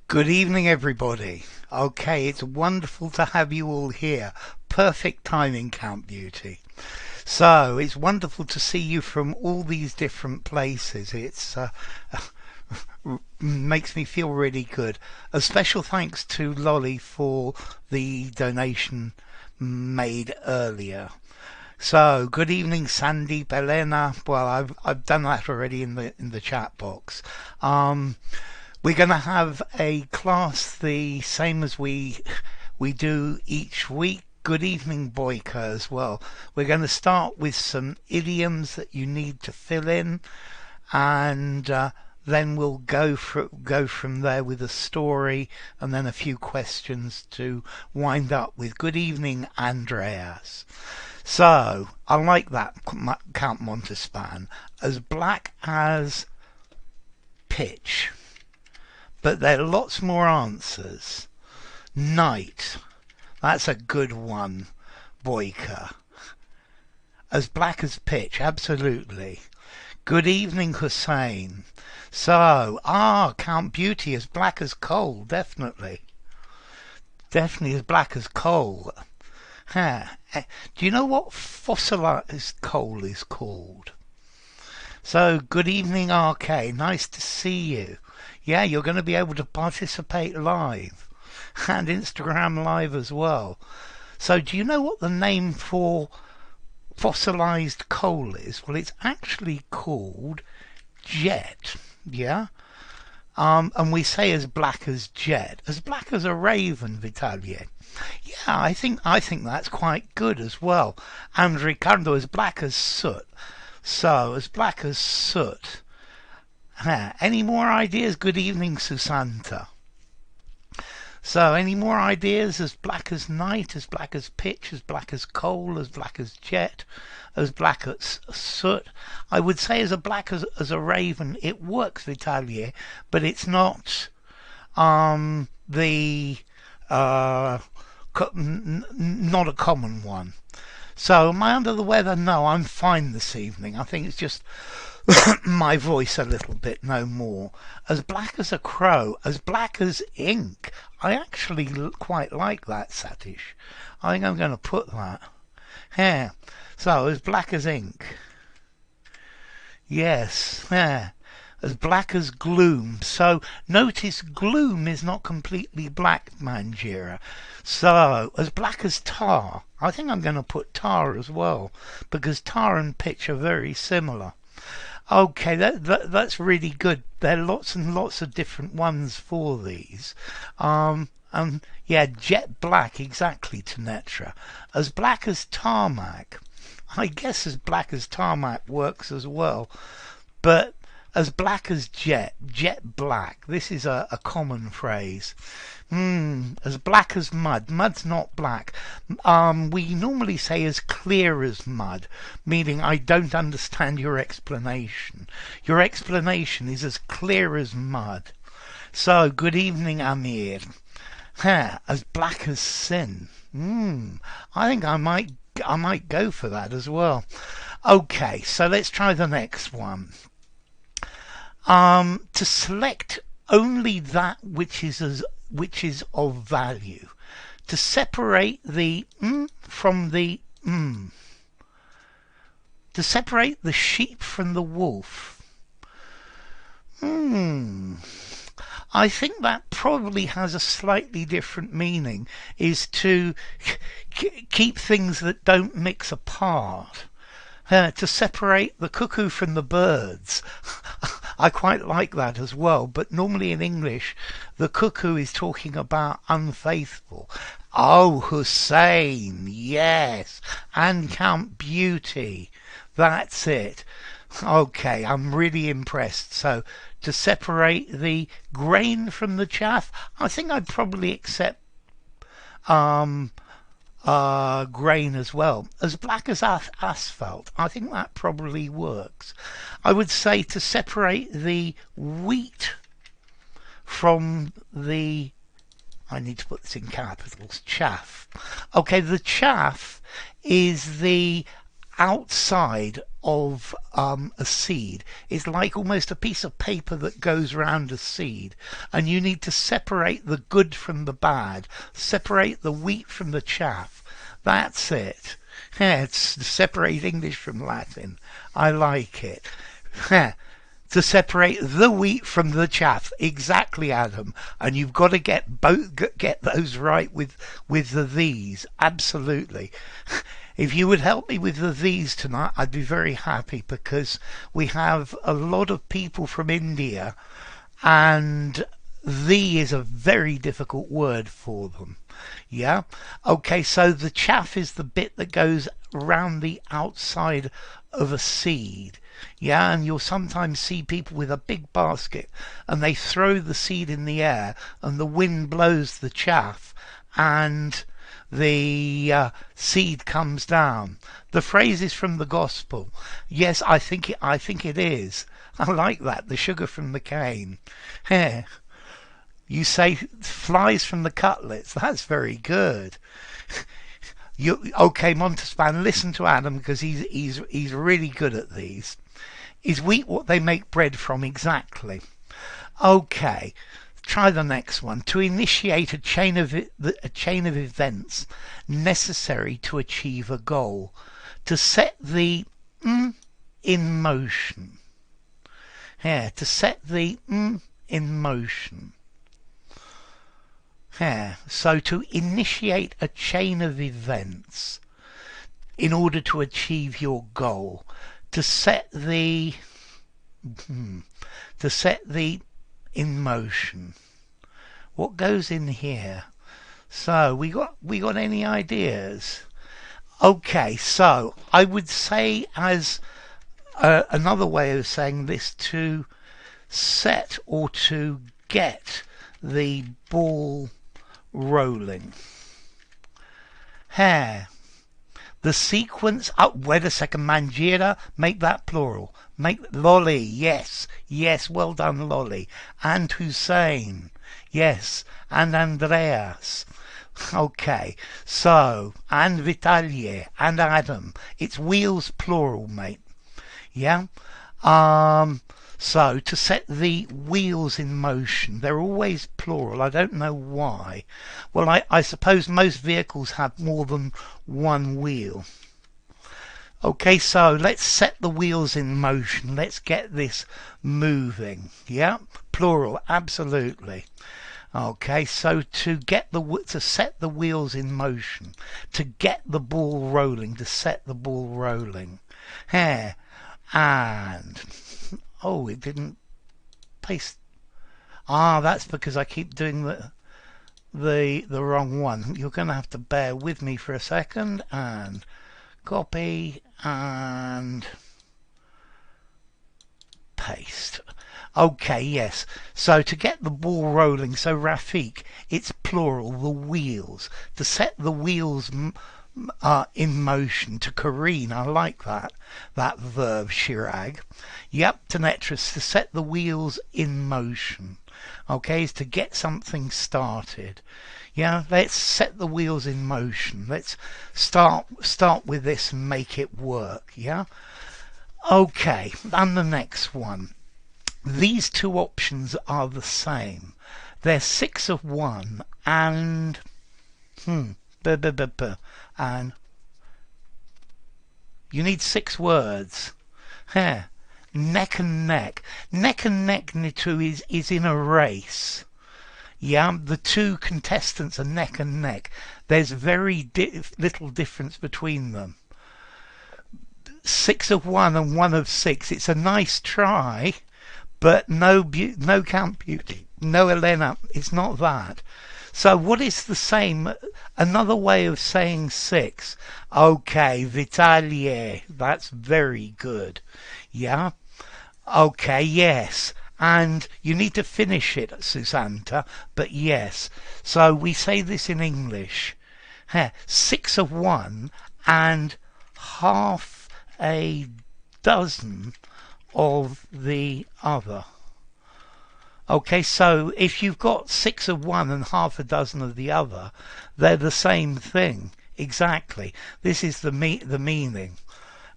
Good evening, everybody. Okay, it's wonderful to have you all here. Perfect timing, Count Beauty. So, it's wonderful to see you from all these different places. It's makes me feel really good. A special thanks to Lolly for the donation made earlier. So, good evening, Sandy, Belena. Well, I've done that already in the chat box. We're going to have a class the same as we do each week. Good evening, Boyka, as well. We're going to start with some idioms that you need to fill in, and then we'll go from there with a story, and then a few questions to wind up with. Good evening, Andreas. So, I like that, Count Montespan. As black as pitch. But there are lots more answers. Night. That's a good one, Boyka. As black as pitch, absolutely. Good evening, Hussein. So, Count Beauty, as black as coal, definitely. Definitely as black as coal. Do you know what fossilized coal is called? So, good evening, RK. Nice to see you. Yeah, you're going to be able to participate live and Instagram live as well. So, do you know what the name for fossilized coal is? Well, it's actually called jet. Yeah? And we say as black as jet, as black as a raven, Vitaly. Yeah, I think that's quite good as well. And Ricardo, as black as soot. So, as black as soot. Any more ideas? Good evening, Susanta. So, any more ideas? As black as night, as black as pitch, as black as coal, as black as jet, as black as soot. I would say as black as a raven. It works, Vitaly, but it's not the not a common one. So, am I under the weather? No, I'm fine this evening. I think it's just my voice a little bit, no more. As black as a crow, as black as ink. I actually quite like that, Satish. I think I'm going to put that. Yeah. So, as black as ink. Yes. Yeah. As black as gloom. So, notice gloom is not completely black, Manjira. So, as black as tar. I think I'm going to put tar as well, because tar and pitch are very similar. Okay, that's really good. There are lots and lots of different ones for these. Yeah, jet black, exactly, Tanetra. As black as tarmac. I guess as black as tarmac works as well. But as black as jet black. This is a common phrase. As black as mud. Mud's not black. We normally say as clear as mud, meaning I don't understand your explanation. Your explanation is as clear as mud. So, good evening, Amir. As black as sin. I think I might go for that as well. Okay, so let's try the next one. To select only that which is of value. To separate the from the To separate the sheep from the wolf. I think that probably has a slightly different meaning, is to keep things that don't mix apart. To separate the cuckoo from the birds. I quite like that as well, but normally in English the cuckoo is talking about unfaithful. Oh, Hussein, yes, and Count Beauty, that's it. Okay, I'm really impressed. So, to separate the grain from the chaff, I think I'd probably accept grain as well. As black as asphalt. I think that probably works. I would say to separate the wheat from the... I need to put this in capitals. Chaff. Okay, the chaff is the outside of a seed. It's like almost a piece of paper that goes round a seed, and you need to separate the good from the bad, separate the wheat from the chaff. That's it. Yeah, it's separate English from Latin. I like it. Yeah, to separate the wheat from the chaff. Exactly, Adam. And you've got to get those right with the these. Absolutely. If you would help me with the these tonight, I'd be very happy, because we have a lot of people from India, and the is a very difficult word for them. Yeah? Okay, so the chaff is the bit that goes around the outside of a seed. Yeah, and you'll sometimes see people with a big basket, and they throw the seed in the air, and the wind blows the chaff, and the seed comes down. The phrase is from the gospel. Yes, I think it is. I like that. The sugar from the cane. Yeah. You say flies from the cutlets. That's very good. Okay, Montespan, listen to Adam, because he's really good at these. Is wheat what they make bread from? Exactly. Okay. Try the next one. To initiate a chain of events necessary to achieve a goal. To set the in motion. Yeah, to set the in motion. Yeah, so to initiate a chain of events in order to achieve your goal. To set the in motion. What goes in here? So we got any ideas? Okay, so I would say, as another way of saying this, to set or to get the ball rolling. Hair. The sequence up. Wait a second, Mangira. Make that plural. Make Lolly. Yes, well done, Lolly. And Hussein. Yes, and Andreas. Okay, so and Vitaly and Adam. It's wheels plural, mate. Yeah. So to set the wheels in motion, they're always plural. I don't know why. Well, I suppose most vehicles have more than one wheel. Okay, so let's set the wheels in motion. Let's get this moving. Yeah, plural, absolutely. Okay, so to set the wheels in motion, to get the ball rolling, to set the ball rolling. Here, and oh, it didn't paste. Ah, that's because I keep doing the wrong one. You're going to have to bear with me for a second, and copy and paste. Okay, yes. So to get the ball rolling, so Rafik, it's plural, the wheels. To set the wheels in motion, to careen, I like that verb, Shirag. Yep, to Netris, to set the wheels in motion. Okay, is to get something started. Yeah, let's set the wheels in motion. Let's start with this and make it work. Yeah. Okay, and the next one. These two options are the same. They're 6 of 1 and and you need 6 words. Here, neck and neck. Neck and neck, Nitu, is in a race. Yeah, the two contestants are neck and neck. There's very little difference between them. 6 of 1 and 1 of 6. It's a nice try, but no Count Beauty, no Elena. It's not that. So what is the same? Another way of saying 6. Okay, Vitaly. That's very good. Yeah. Okay, yes. And you need to finish it, Susanta, but yes. So we say this in English. 6 of 1 and half a dozen of the other. Okay, so if you've got 6 of 1 and half a dozen of the other, they're the same thing. Exactly. This is the meaning.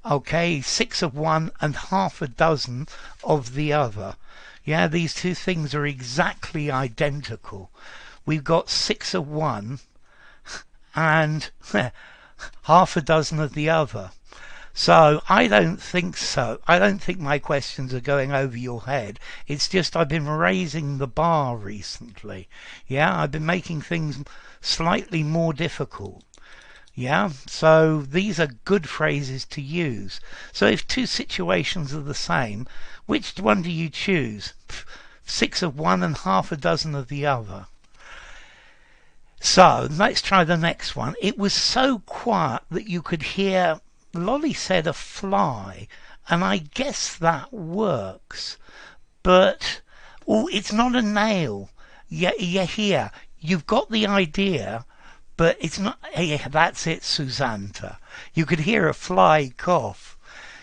Okay, 6 of one and half a dozen of the other. Yeah, these two things are exactly identical. We've got 6 of one and half a dozen of the other. So I don't think so. I don't think my questions are going over your head. It's just I've been raising the bar recently. Yeah, I've been making things slightly more difficult. Yeah, so these are good phrases to use. So if two situations are the same, which one do you choose? 6 of one and half a dozen of the other. So let's try the next one. It was so quiet that you could hear, Lolly said, a fly, and I guess that works. But, oh, it's not a nail. Yeah, here. You've got the idea, but it's not. Yeah, that's it, Susanna. You could hear a fly cough.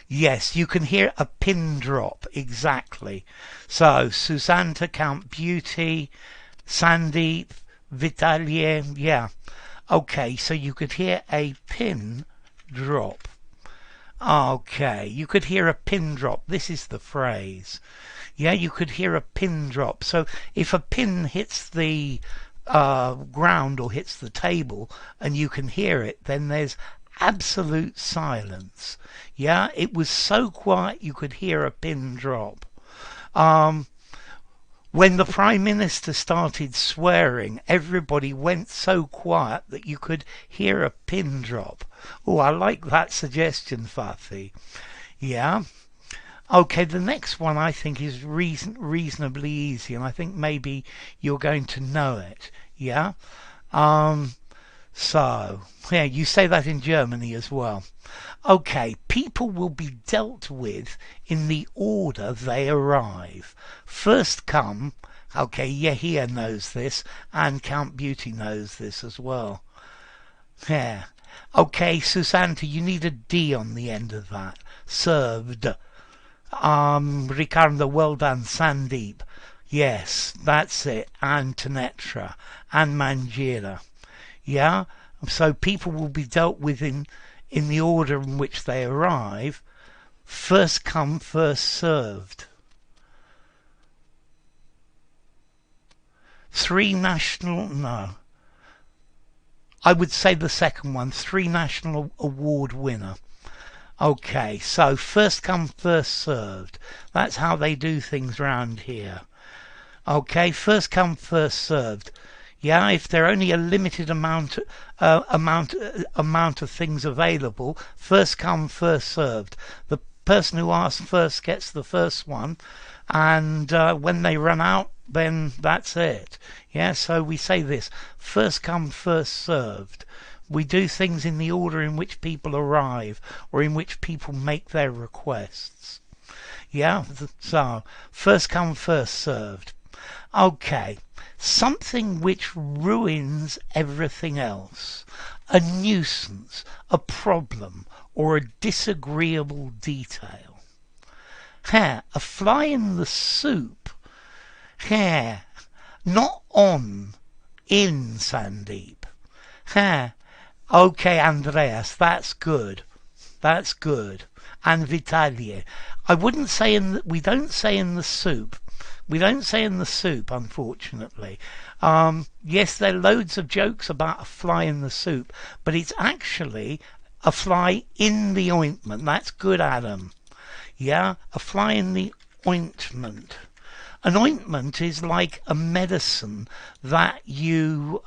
Yes, you can hear a pin drop, exactly. So, Susanna, Count Beauty, Sandy, Vitalie, yeah. Okay, so you could hear a pin drop. Okay, you could hear a pin drop. This is the phrase. Yeah, you could hear a pin drop. So if a pin hits the ground or hits the table and you can hear it, then there's absolute silence. Yeah, it was so quiet you could hear a pin drop. When the Prime Minister started swearing, everybody went so quiet that you could hear a pin drop. Oh, I like that suggestion, Fathi. Yeah. Okay, the next one I think is reasonably easy, and I think maybe you're going to know it. Yeah. So, yeah, you say that in Germany as well. Okay, people will be dealt with in the order they arrive. First come, okay, Yehia knows this, and Count Beauty knows this as well. Yeah. Okay, Susanna, you need a D on the end of that. Served. Ricardo, well done. Sandeep. Yes, that's it. And Tanetra. And Manjira. Yeah? So people will be dealt with in the order in which they arrive. First come, first served. No. I would say the second one. 3 national award winner. Okay, so first come, first served. That's how they do things round here. Okay, first come, first served. Yeah, if there are only a limited amount of things available, first come, first served. The person who asks first gets the first one, and when they run out, then that's it. Yeah, so we say this: first come, first served. We do things in the order in which people arrive, or in which people make their requests. Yeah, so first come, first served. Okay. Something which ruins everything else. A nuisance, a problem, or a disagreeable detail. A fly in the soup. Not on, in, Sandeep. Okay, Andreas, that's good. That's good. And Vitalie. I wouldn't say we don't say in the soup. We don't say in the soup, unfortunately. Yes, there are loads of jokes about a fly in the soup, but it's actually a fly in the ointment. That's good, Adam. Yeah, a fly in the ointment. An ointment is like a medicine that you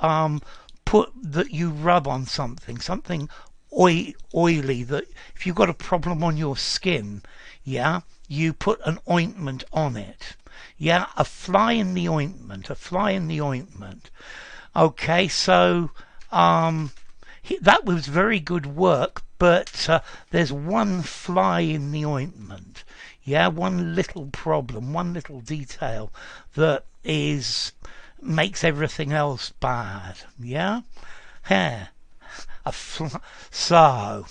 you rub on something oily, that if you've got a problem on your skin, yeah, you put an ointment on it. Yeah, a fly in the ointment, a fly in the ointment. Okay, so that was very good work, but there's one fly in the ointment. Yeah, one little problem, one little detail that makes everything else bad. Yeah? So,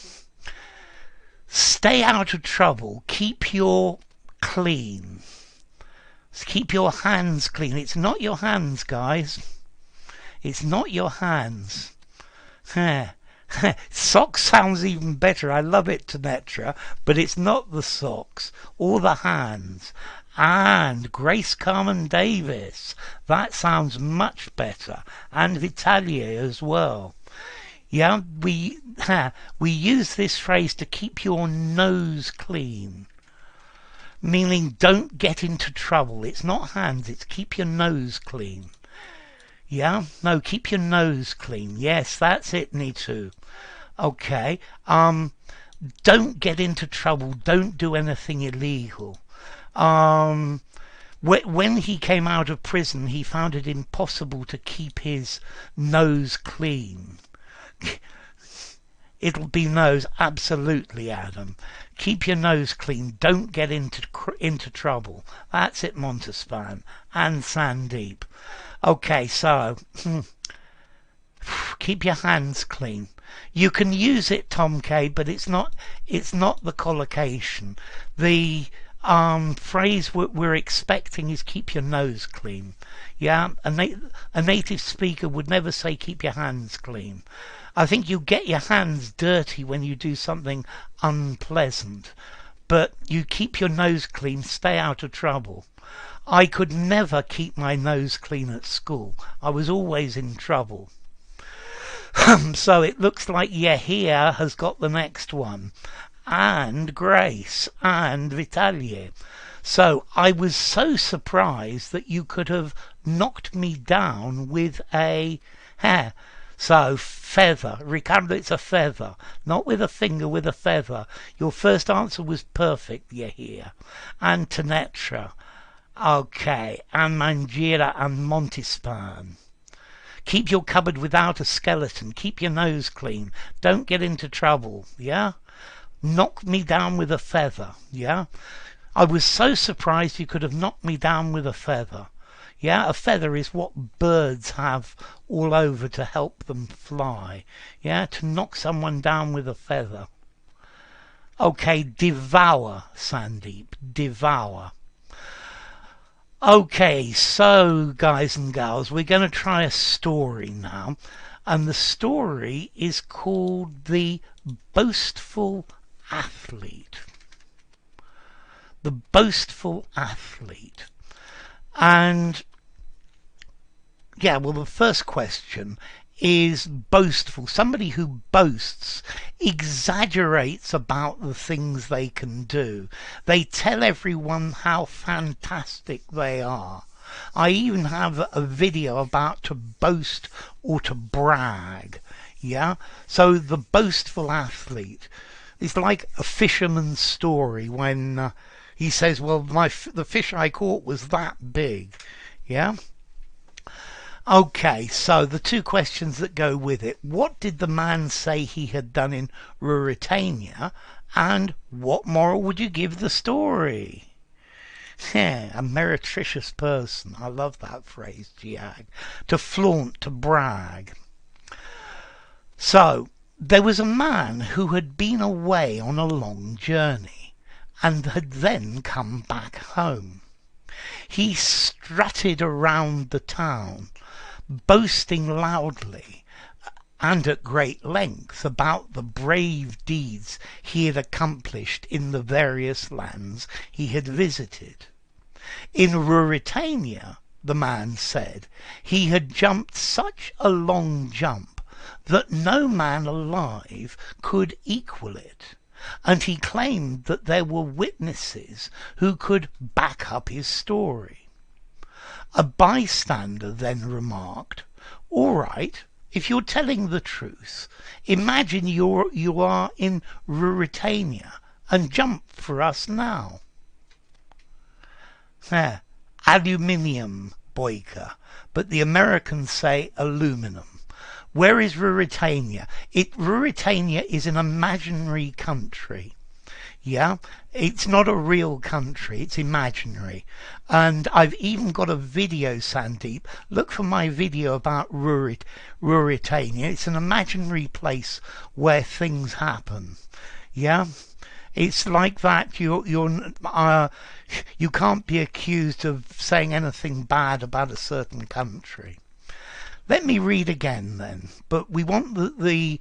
stay out of trouble. Keep your clean. Keep your hands clean. It's not your hands, guys. It's not your hands. Socks sounds even better. I love it, Tanetra, but it's not the socks or the hands. And Grace Carmen Davis. That sounds much better. And Vitalia as well. Yeah, we use this phrase to keep your nose clean. Meaning don't get into trouble. It's not hands, it's keep your nose clean. Yeah? No, keep your nose clean. Yes, that's it, Nitu. Okay. Don't get into trouble. Don't do anything illegal. When he came out of prison, he found it impossible to keep his nose clean. It'll be nose, absolutely, Adam. Keep your nose clean. Don't get into trouble. That's it, Montespan and Sandeep. Okay, so keep your hands clean. You can use it, Tom K, but it's not the collocation. The phrase we're expecting is keep your nose clean. Yeah, a native speaker would never say keep your hands clean. I think you get your hands dirty when you do something unpleasant, but you keep your nose clean, stay out of trouble. I could never keep my nose clean at school. I was always in trouble. So it looks like Yahia has got the next one. And Grace and Vitalia. So I was so surprised that you could have knocked me down with a hair. So feather. Ricardo, it's a feather. Not with a finger, with a feather. Your first answer was perfect, Yahia. And Tanetra. Okay. And Mangira and Montespan. Keep your cupboard without a skeleton. Keep your nose clean. Don't get into trouble. Yeah? Knock me down with a feather. Yeah? I was so surprised you could have knocked me down with a feather. Yeah? A feather is what birds have all over to help them fly. Yeah? To knock someone down with a feather. Okay, devour, Sandeep. Devour. Okay, so guys and gals, we're going to try a story now. And the story is called The Boastful Athlete. The Boastful Athlete. And yeah, well, the first question is boastful. Somebody who boasts, exaggerates about the things they can do. They tell everyone how fantastic they are. I even have a video about to boast or to brag. Yeah? So the boastful athlete is like a fisherman's story when he says, well, the fish I caught was that big. Yeah? Okay, so the two questions that go with it. What did the man say he had done in Ruritania? And what moral would you give the story? Yeah, a meretricious person. I love that phrase, Giag. To flaunt, to brag. So, there was a man who had been away on a long journey and had then come back home. He strutted around the town, boasting loudly and at great length about the brave deeds he had accomplished in the various lands he had visited. In Ruritania, the man said, he had jumped such a long jump that no man alive could equal it, and he claimed that there were witnesses who could back up his story. A bystander then remarked, all right, if you're telling the truth, imagine you are in Ruritania and jump for us now. Aluminium, Boyka, but the Americans say aluminum. Where is Ruritania? Ruritania is an imaginary country. Yeah, it's not a real country, it's imaginary. And I've even got a video, Sandeep. Look for my video about Ruritania. It's an imaginary place where things happen. Yeah, it's like that. You can't be accused of saying anything bad about a certain country. Let me read again then. But we want the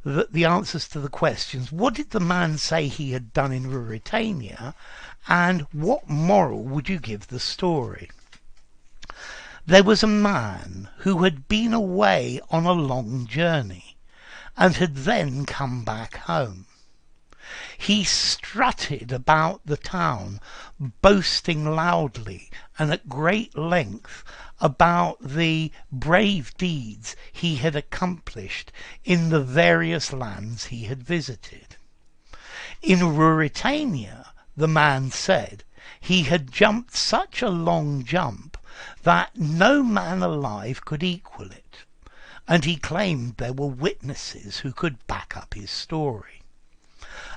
the answers to the questions. What did the man say he had done in Ruritania, and what moral would you give the story? There was a man who had been away on a long journey and had then come back home. He strutted about the town, boasting loudly and at great length about the brave deeds he had accomplished in the various lands he had visited. In Ruritania, the man said, he had jumped such a long jump that no man alive could equal it, and he claimed there were witnesses who could back up his story.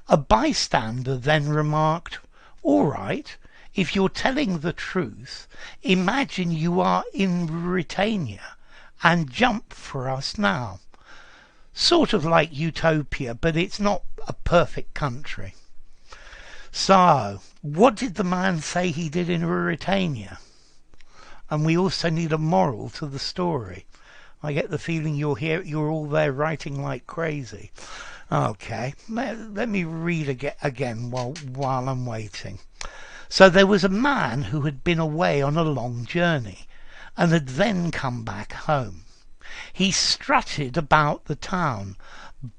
A bystander then remarked, "All right, if you're telling the truth, imagine you are in Ruritania and jump for us now." Sort of like Utopia, but it's not a perfect country. So, what did the man say he did in Ruritania? And we also need a moral to the story. I get the feeling you're all there writing like crazy. Okay, let me read again while I'm waiting. So there was a man who had been away on a long journey and had then come back home. He strutted about the town,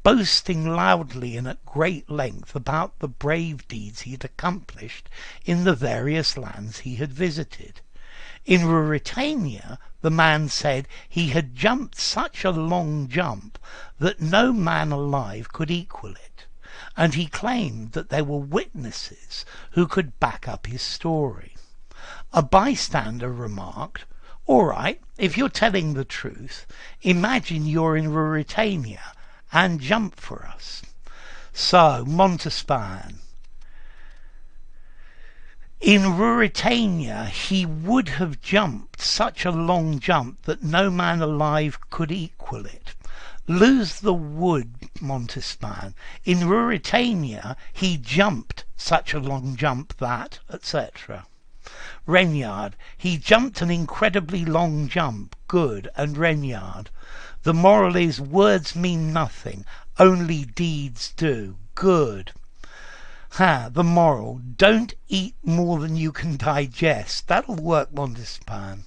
boasting loudly and at great length about the brave deeds he had accomplished in the various lands he had visited. In Ruritania, the man said he had jumped such a long jump that no man alive could equal it, and he claimed that there were witnesses who could back up his story. A bystander remarked, "All right, if you're telling the truth, imagine you're in Ruritania and jump for us." So, Montespan. In Ruritania he would have jumped such a long jump that no man alive could equal it. Lose the wood, Montespan. In Ruritania he jumped such a long jump that, etc. Renyard. He jumped an incredibly long jump. Good. And Renyard. The moral is words mean nothing, only deeds do. Good. The moral, don't eat more than you can digest. That'll work, Montespan.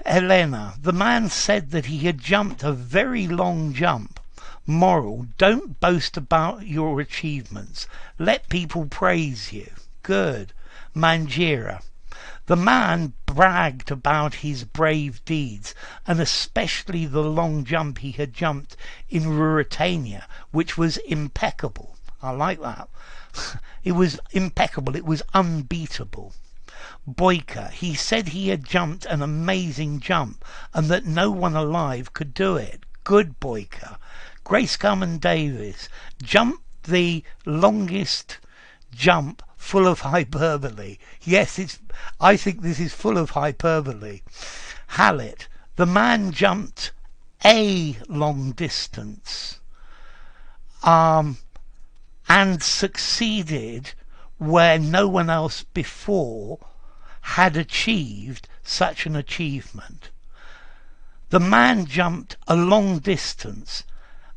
Helena, the man said that he had jumped a very long jump. Moral, don't boast about your achievements. Let people praise you. Good. Mangira, the man bragged about his brave deeds, and especially the long jump he had jumped in Ruritania, which was impeccable. I like that. It was impeccable. It was unbeatable. Boyka, he said he had jumped an amazing jump and that no one alive could do it. Good, Boyka. Grace Carmen Davis, jumped the longest jump full of hyperbole. Yes, I think this is full of hyperbole. Hallett, the man jumped a long distance. And succeeded where no one else before had achieved such an achievement. The man jumped a long distance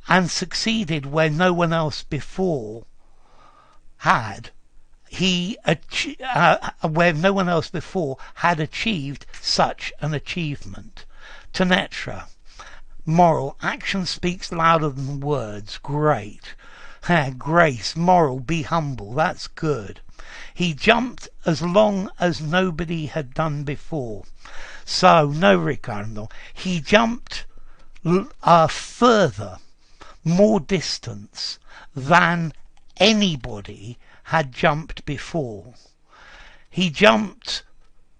and succeeded where no one else before had where no one else before had achieved such an achievement. Tanetra. Moral, action speaks louder than words. Great. Grace, moral, be humble. That's good. He jumped as long as nobody had done before. So, no, Ricardo. He jumped further, more distance than anybody had jumped before. He jumped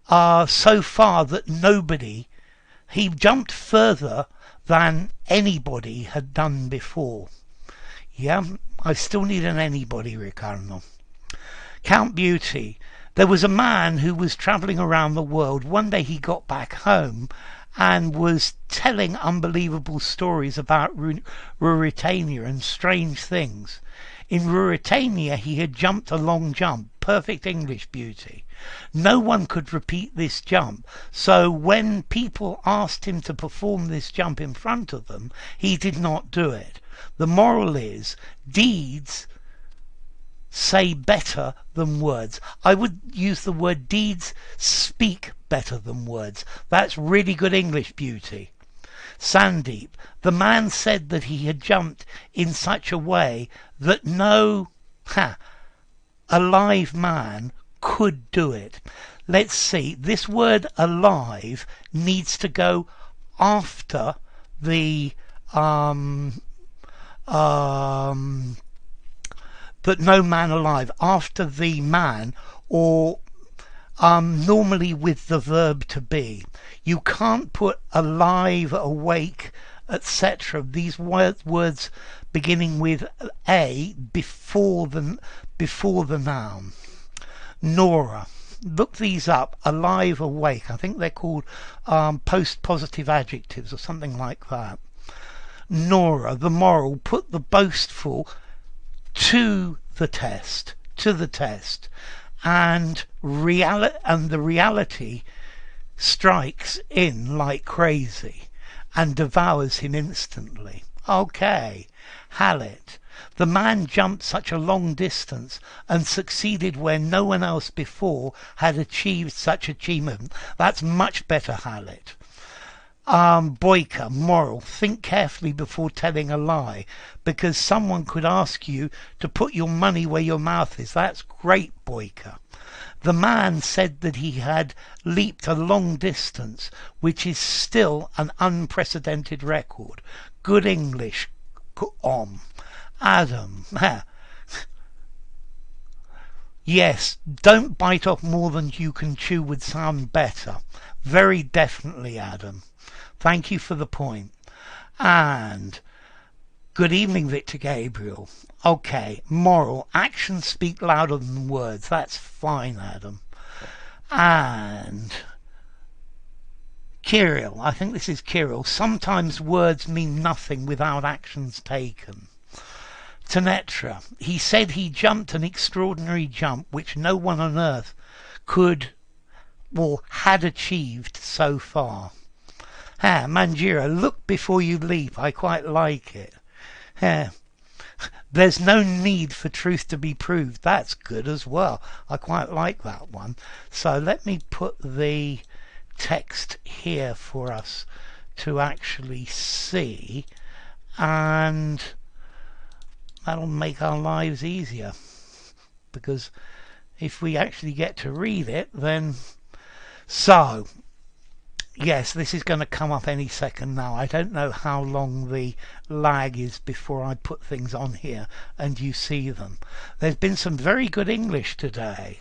so far that he jumped further than anybody had done before. Yeah, I still need an anybody, Ricardo. Count Beauty. There was a man who was travelling around the world. One day he got back home and was telling unbelievable stories about Ruritania and strange things. In Ruritania he had jumped a long jump. Perfect English, Beauty. No one could repeat this jump, so when people asked him to perform this jump in front of them, he did not do it. The moral is deeds say better than words. I would use the word deeds speak better than words. That's really good English, Beauty. Sandeep, the man said that he had jumped in such a way that no alive man could do it. Let's see, this word alive needs to go after the that no man alive, after the man, or normally with the verb to be. You can't put alive, awake, etc. These words beginning with a before the noun. Nora. Look these up. Alive, awake. I think they're called post-positive adjectives or something like that. Nora, the moral, put the boastful to the test, and the reality strikes in like crazy and devours him instantly. Okay, Hallett. The man jumped such a long distance and succeeded where no one else before had achieved such achievement. That's much better, Hallett. Boyka, moral, think carefully before telling a lie, because someone could ask you to put your money where your mouth is. That's great, Boyka. The man said that he had leaped a long distance, which is still an unprecedented record. Good English. Adam. Yes, don't bite off more than you can chew would sound better. Very definitely, Adam. Thank you for the point. And good evening, Victor Gabriel. Okay, moral. Actions speak louder than words. That's fine, Adam. And Kirill. I think this is Kirill. Sometimes words mean nothing without actions taken. Tanetra. He said he jumped an extraordinary jump which no one on earth could or had achieved so far. Manjira, look before you leap. I quite like it. There's no need for truth to be proved. That's good as well. I quite like that one. So let me put the text here for us to actually see, and that'll make our lives easier, because if we actually get to read it, then so yes, this is going to come up any second now. I don't know how long the lag is before I put things on here and you see them. There's been some very good English today.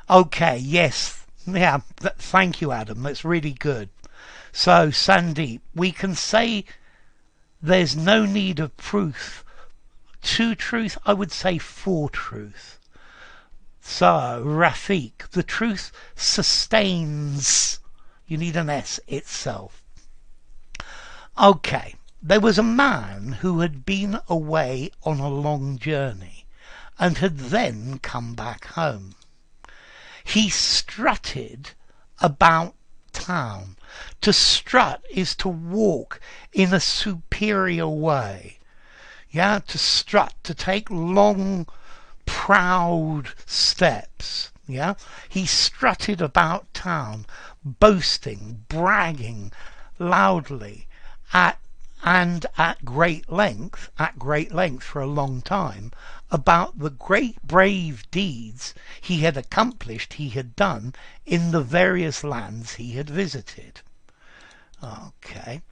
Okay, yes, yeah, thank you, Adam. That's really good. So, Sandeep, we can say there's no need of proof to truth. I would say for truth. So, Rafiq, the truth sustains. You need an S, itself. Okay, there was a man who had been away on a long journey and had then come back home. He strutted about town. To strut is to walk in a superior way. Yeah, to strut, to take long, proud steps. Yeah, he strutted about town, boasting, bragging loudly at great length for a long time about the great brave deeds he had accomplished, he had done in the various lands he had visited. Okay.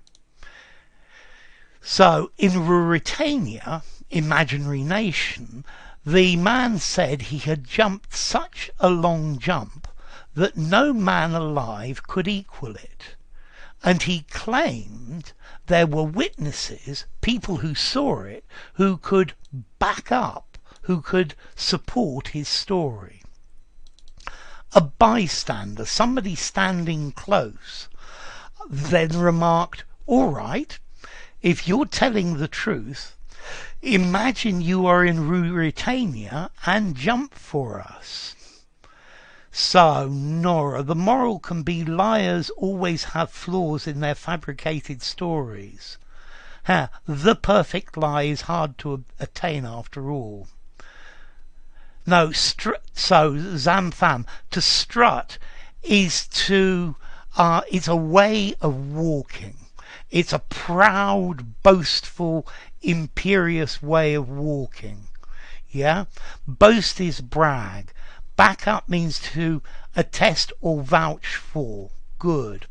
So in Ruritania, imaginary nation, the man said he had jumped such a long jump that no man alive could equal it. And he claimed there were witnesses, people who saw it, who could back up, who could support his story. A bystander, somebody standing close, then remarked, "All right, if you're telling the truth, imagine you are in Ruritania and jump for us." So, Nora, the moral can be liars always have flaws in their fabricated stories. The perfect lie is hard to attain after all. No, so Zamfam, to strut is to, it's a way of walking. It's a proud, boastful, imperious way of walking. Yeah? Boast is brag. Back up means to attest or vouch for. Good.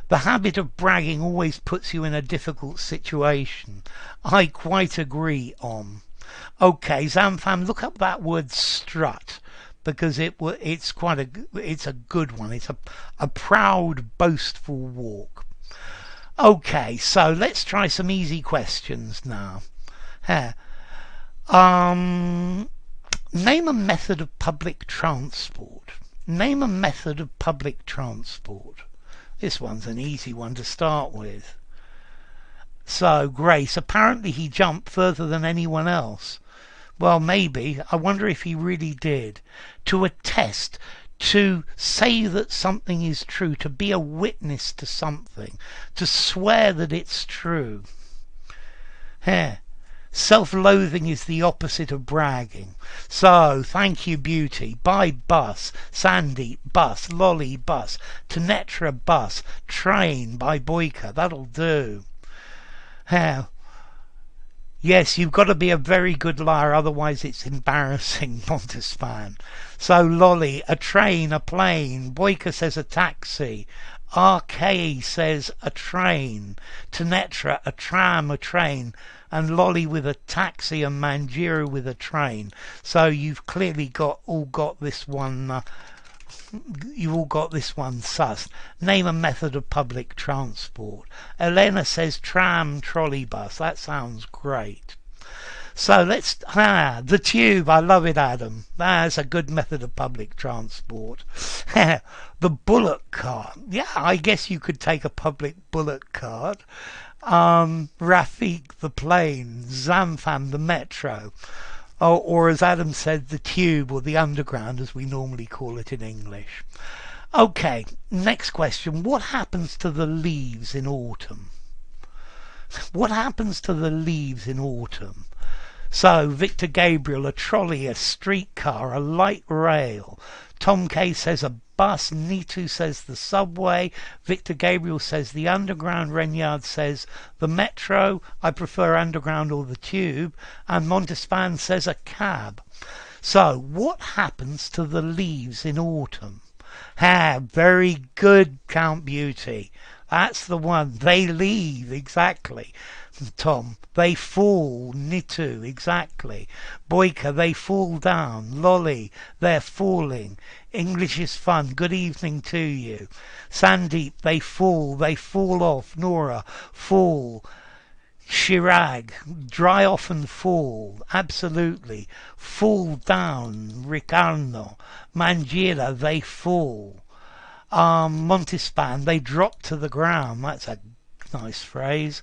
The habit of bragging always puts you in a difficult situation. I quite agree on. Okay, Zamfam, look up that word strut, because it's a good one. It's a proud, boastful walk. Okay, so let's try some easy questions now. Name a method of public transport. Name a method of public transport. This one's an easy one to start with. So, Grace, apparently he jumped further than anyone else. Well, maybe. I wonder if he really did. To attest, to say that something is true, to be a witness to something, to swear that it's true. Self-loathing is the opposite of bragging. So, thank you, Beauty. By bus. Sandy, bus. Lolly, bus. Tanetra, bus. Train, by Boyka. That'll do. Yes, you've got to be a very good liar, otherwise it's embarrassing, Montespan. So, Lolly, a train, a plane. Boyka says a taxi. RK says a train. Tanetra, a tram, a train. And Lolly with a taxi and Manjira with a train. So you've clearly all got this one. You've all got this one sussed. Name a method of public transport. Elena says tram, trolley bus. That sounds great. So let's the tube. I love it, Adam. That's a good method of public transport. The bullock cart. Yeah, I guess you could take a public bullock cart. Rafiq, the plane. Zamfam, the metro. Or as Adam said, the tube, or the underground as we normally call it in English. Okay, next question. What happens to the leaves in autumn? What happens to the leaves in autumn? So, Victor Gabriel, a trolley, a streetcar, a light rail. Tom K says a bus. Nitu says the subway. Victor Gabriel says the underground. Renyard says the metro. I prefer underground or the tube. And Montespan says a cab. So, what happens to the leaves in autumn? Very good, Count Beauty. That's the one. They leave, exactly. Tom, they fall. Nitu, exactly. Boyka, they fall down. Lolly, they're falling. English is fun. Good evening to you. Sandeep, they fall off. Nora, fall. Shirag, dry off and fall. Absolutely. Fall down. Ricardo. Manjira, they fall. Montespan, they drop to the ground. That's a nice phrase.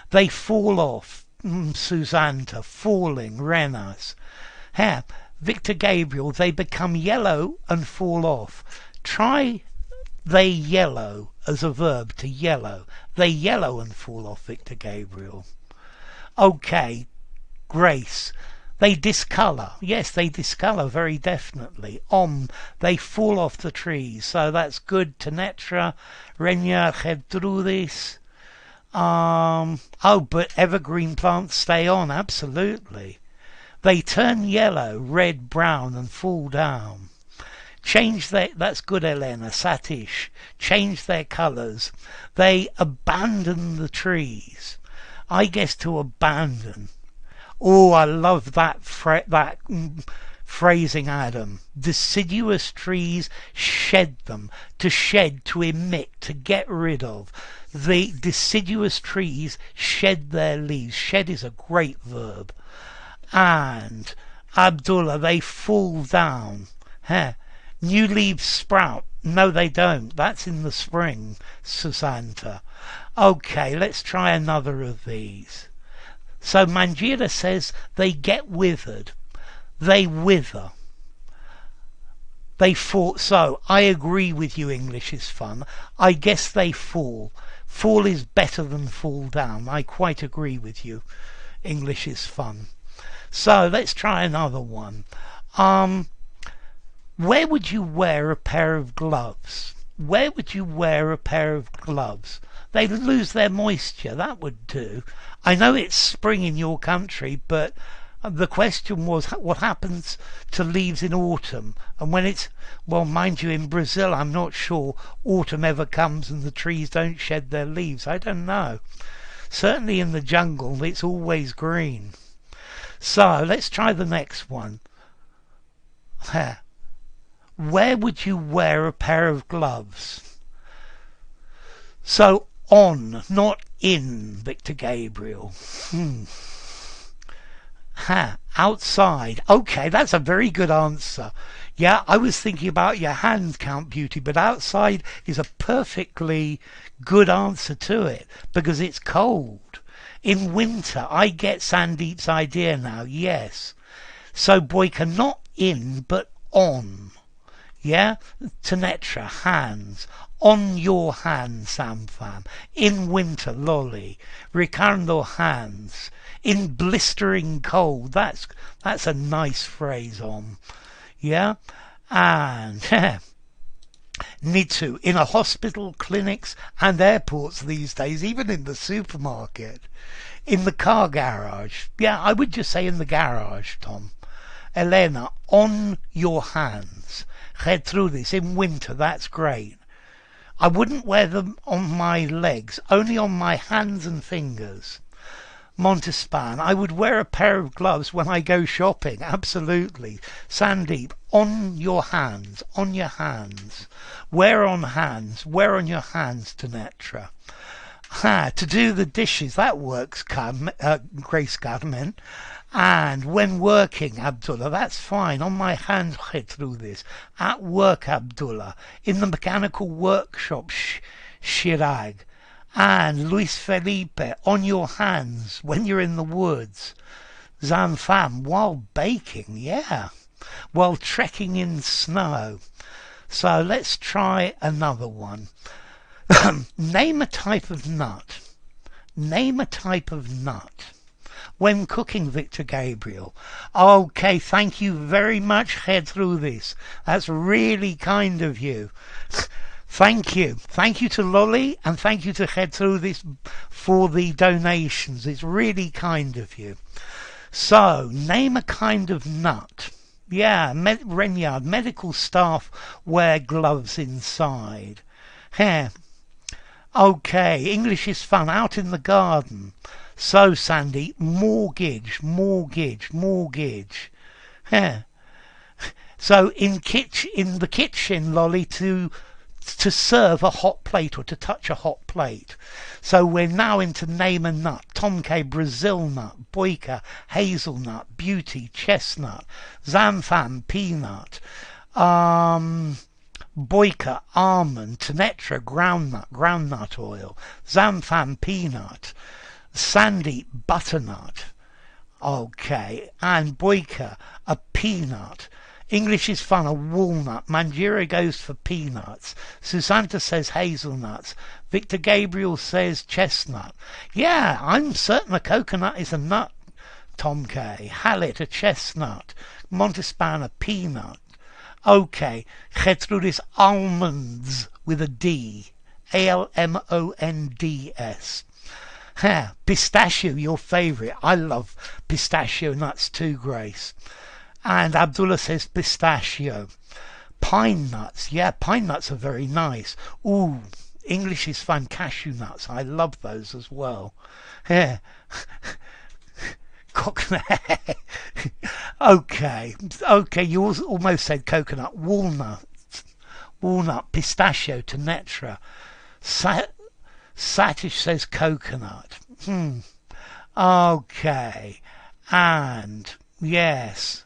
They fall off. Susanta, falling. Renas. Victor Gabriel, they become yellow and fall off. Try they yellow as a verb, to yellow. They yellow and fall off, Victor Gabriel. Okay, Grace. They discolour. Yes, they discolour very definitely. They fall off the trees. So that's good. Tanetra, Renya, Hedrudis. But evergreen plants stay on. Absolutely. They turn yellow, red, brown, and fall down. That's good, Elena. Satish. Change their colours. They abandon the trees. I guess to abandon. Oh, I love that phrasing, Adam. Deciduous trees, shed them. To shed, to emit, to get rid of. The deciduous trees shed their leaves. Shed is a great verb. And Abdullah, they fall down. New leaves sprout. No, they don't. That's in the spring, Susanta. Okay, let's try another of these. So Manjira says they get withered. They wither. They fall. So I agree with you, English is fun. I guess they fall. Fall is better than fall down. I quite agree with you. English is fun. So let's try another one. Where would you wear a pair of gloves? Where would you wear a pair of gloves? They lose their moisture. That would do. I know it's spring in your country, but the question was what happens to leaves in autumn? And when it's, well, mind you, in Brazil, I'm not sure autumn ever comes and the trees don't shed their leaves. I don't know. Certainly in the jungle, it's always green. So let's try the next one. Where would you wear a pair of gloves? So on, not in, Victor Gabriel. Outside. Okay, that's a very good answer. Yeah, I was thinking about your hands, Count Beauty, but outside is a perfectly good answer to it because it's cold. In winter, I get Sandeep's idea now, yes. So Boyka, not in, but on. Yeah? Tanetra, hands. On your hands, Samfam. In winter, Lolly. Ricardo, hands. In blistering cold. That's a nice phrase on. Yeah? And Nitu, in a hospital, clinics and airports these days, even in the supermarket. In the car garage. Yeah, I would just say in the garage, Tom. Elena, on your hands. Gertrudis, in winter, that's great. I wouldn't wear them on my legs, only on my hands and fingers. Montespan, I would wear a pair of gloves when I go shopping, absolutely. Sandeep, on your hands, on your hands. Wear on hands, wear on your hands, Tanetra. To do the dishes, that works, Grace Carmen. And when working, Abdullah, that's fine. On my hands, through this. At work, Abdullah. In the mechanical workshop, Shirag. And Luis Felipe, on your hands when you're in the woods. Zanfam, while baking, yeah. While trekking in snow. So let's try another one. Name a type of nut. Name a type of nut. When cooking, Victor Gabriel. Okay, thank you very much, Head Through This. That's really kind of you. Thank you. Thank you to Lolly and thank you to Head Through This for the donations. It's really kind of you. So, name a kind of nut. Yeah, Renyard, medical staff wear gloves inside. Okay, English is fun. Out in the garden. So, Sandy, mortgage. So, in the kitchen, Lolly, to serve a hot plate or to touch a hot plate. So we're now into name a nut. Tomke, Brazil nut. Boyka, hazelnut. Beauty, chestnut. Zamfam, peanut. Boyka, almond. Tanetra, groundnut oil. Zamfam, peanut. Sandy, butternut. Okay, and Boyka, a peanut. English is fun, a walnut. Manjira goes for peanuts. Susanta says hazelnuts. Victor Gabriel says chestnut. Yeah, I'm certain a coconut is a nut, Tom K. Hallet, a chestnut. Montespan, a peanut. Okay, Gertrudis, almonds with a D. Almonds. Pistachio, your favourite. I love pistachio nuts too, Grace. And Abdullah says pistachio. Pine nuts. Yeah, pine nuts are very nice. Ooh, English is fun. Cashew nuts. I love those as well. Yeah. Coconut. Okay, you almost said coconut. Walnut, pistachio, Tanetra. Satish says coconut. Okay, and yes.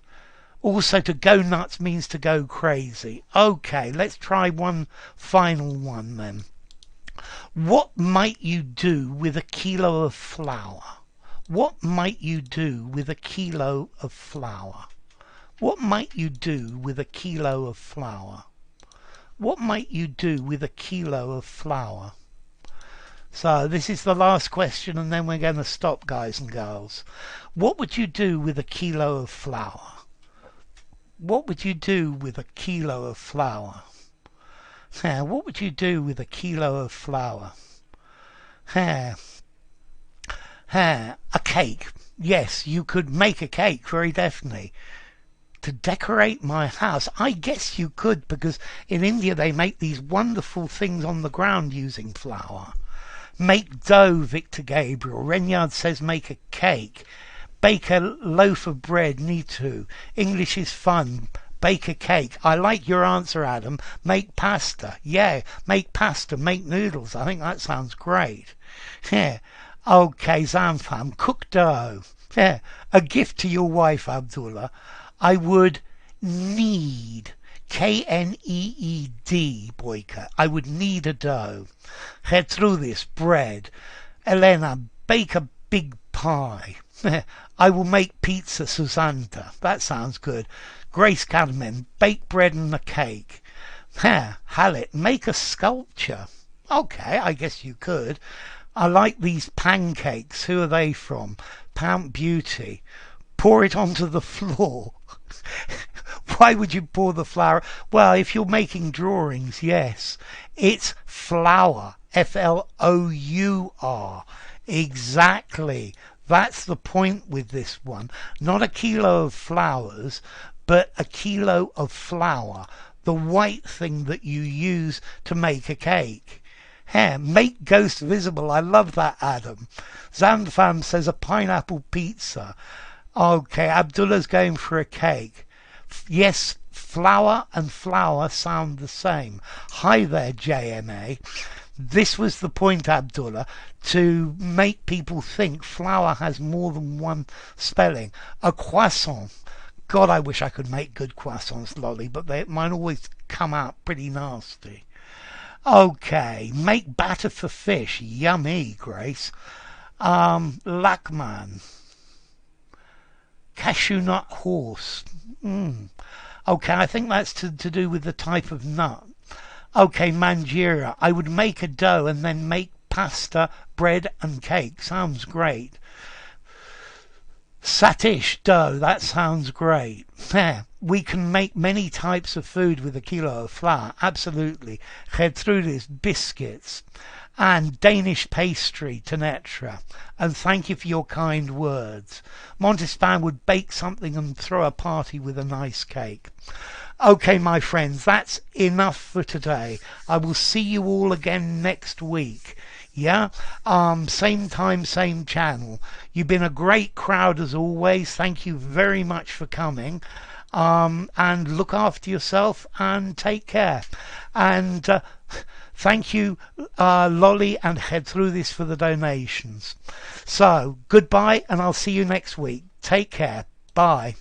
Also, to go nuts means to go crazy. Okay, let's try one final one then. What might you do with a kilo of flour? What might you do with a kilo of flour? What might you do with a kilo of flour? What might you do with a kilo of flour? So this is the last question, and then we're going to stop, guys and girls. What would you do with a kilo of flour? What would you do with a kilo of flour? What would you do with a kilo of flour? A cake. Yes, you could make a cake, very definitely. To decorate my house, I guess you could, because in India they make these wonderful things on the ground using flour. Make dough, Victor Gabriel. Renyard says make a cake. Bake a loaf of bread, Nitu. English is fun. Bake a cake. I like your answer, Adam. Make pasta. Yeah, make pasta. Make noodles. I think that sounds great. Yeah. Okay, Zamfam. Cook dough. Yeah. A gift to your wife, Abdullah. I would knead. Kneed, Boyka. I would knead a dough. Head through this bread. Elena, bake a big pie. I will make pizza, Susanta. That sounds good. Grace Cadman, bake bread and a cake. Hallet, make a sculpture. Okay, I guess you could. I like these pancakes. Who are they from? Pound Beauty. Pour it onto the floor. Why would you pour the flour? Well, if you're making drawings, yes. It's flour. Flour. Exactly. That's the point with this one. Not a kilo of flowers, but a kilo of flour. The white thing that you use to make a cake. Make ghost visible. I love that, Adam. Zandfam says a pineapple pizza. Okay, Abdullah's going for a cake. Yes, flour and flour sound the same. Hi there, JMA. This was the point, Abdullah, to make people think flour has more than one spelling. A croissant. God, I wish I could make good croissants, Lolly, but mine always come out pretty nasty. Okay, make batter for fish. Yummy, Grace. Lakman. Cashew nut horse. Okay, I think that's to do with the type of nut. Okay, Manjira. I would make a dough and then make pasta, bread and cake. Sounds great. Satish dough. That sounds great. We can make many types of food with a kilo of flour. Absolutely. Head through this. Biscuits. And Danish pastry, Tanetra. And thank you for your kind words. Montespan would bake something and throw a party with a nice cake. Okay, my friends, that's enough for today. I will see you all again next week. Yeah? Same time, same channel. You've been a great crowd as always. Thank you very much for coming. And look after yourself and take care. And thank you, Lolly and Head Through This for the donations. So, goodbye, and I'll see you next week. Take care. Bye.